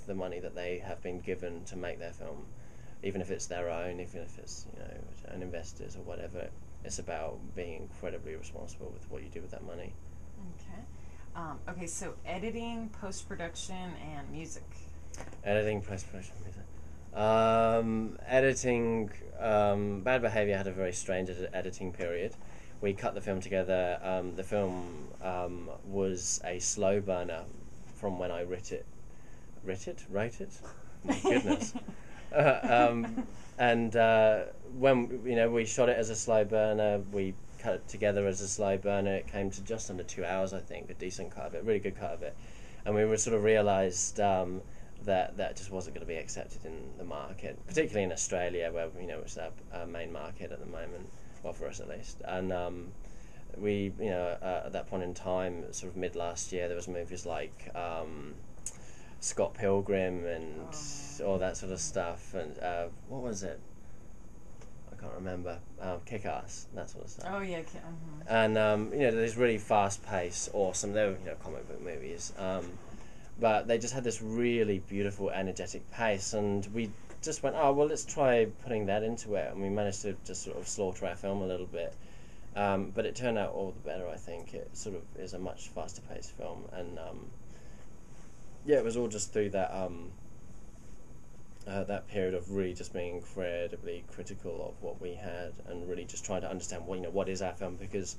the money that they have been given to make their film, even if it's their own, even if it's, you know, an investors or whatever. It's about being incredibly responsible with what you do with that money. Okay. Okay, so editing, post-production, and music. Editing, post-production, music. Editing, Bad Behaviour had a very strange editing period. We cut the film together. The film was a slow burner from when I wrote it? My goodness. And when, you know, we shot it as a slow burner, we cut it together as a slow burner. It came to just under 2 hours, I think, a decent cut of it, really good cut of it. And we sort of realised that just wasn't going to be accepted in the market, particularly in Australia, where, you know, it's our main market at the moment, well, for us at least. And we, you know, at that point in time, sort of mid last year, there was movies like Scott Pilgrim and all that sort of stuff, and what was it? I can't remember. Kick-Ass, that sort of stuff. Oh yeah. And you know, there's really fast-paced, awesome. They were, you know, comic book movies, but they just had this really beautiful, energetic pace, and we just went, oh well, let's try putting that into it, and we managed to just sort of slaughter our film a little bit. But it turned out all the better, I think. It sort of is a much faster-paced film, and yeah, it was all just through that that period of really just being incredibly critical of what we had, and really just trying to understand what, you know, what is our film, because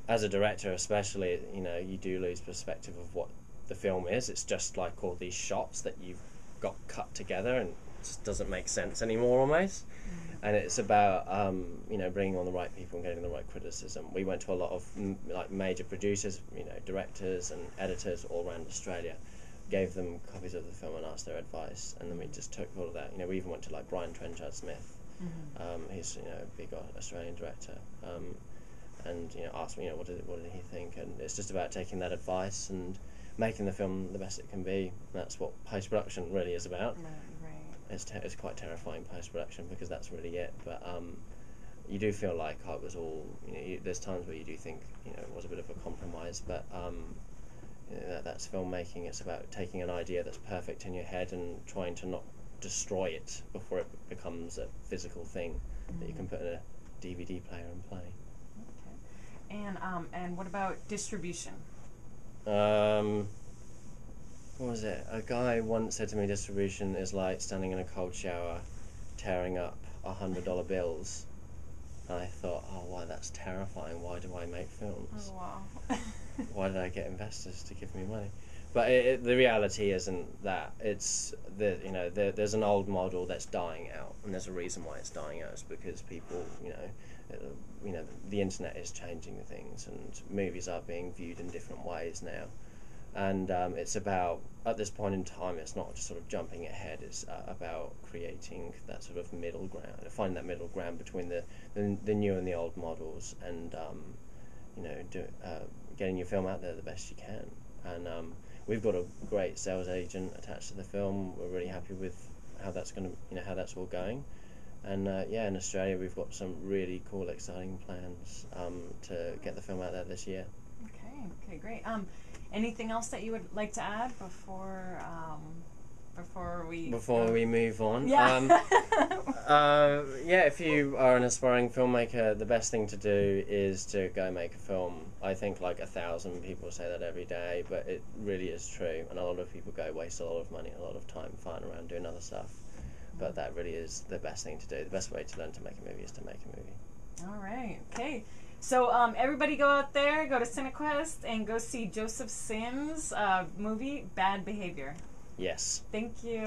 as a director especially, you know, you do lose perspective of what the film is. It's just like all these shots that you've got cut together, and it just doesn't make sense anymore almost. And it's about you know, bringing on the right people and getting the right criticism. We went to a lot of like major producers, you know, directors and editors all around Australia, gave them copies of the film and asked their advice, and then we just took all of that. You know, we even went to like Brian Trenchard-Smith. He's, you know, a big Australian director, and, you know, asked me, you know, what did he think, and it's just about taking that advice and making the film the best it can be. That's what post-production really is about. Right. It's quite terrifying, post-production, because that's really it, but you do feel like I was all, you know, there's times where you do think, you know, it was a bit of a compromise, but you know, that's filmmaking. It's about taking an idea that's perfect in your head and trying to not destroy it before it becomes a physical thing that you can put in a DVD player and play. Okay. And what about distribution? What was it? A guy once said to me, distribution is like standing in a cold shower tearing up $100 bills. And I thought, oh, why, that's terrifying. Why do I make films? Oh, wow. Why did I get investors to give me money? But the reality isn't that. It's you know, there's an old model that's dying out, and there's a reason why it's dying out. It's because people, you know, the internet is changing things, and movies are being viewed in different ways now. And it's about, at this point in time, it's not just sort of jumping ahead. It's about creating that sort of middle ground, finding that middle ground between the new and the old models, and you know, getting your film out there the best you can. And we've got a great sales agent attached to the film. We're really happy with how that's going to, you know, how that's all going. And yeah, in Australia we've got some really cool, exciting plans to get the film out there this year. Okay, great. Anything else that you would like to add before we move on? Yeah. Yeah, if you are an aspiring filmmaker, the best thing to do is to go make a film. I think like 1,000 people say that every day, but it really is true. And a lot of people waste a lot of money, a lot of time farting around doing other stuff. But that really is the best thing to do. The best way to learn to make a movie is to make a movie. All right. Okay. So everybody go out there, go to CineQuest, and go see Joseph Sims' movie, Bad Behavior. Yes. Thank you.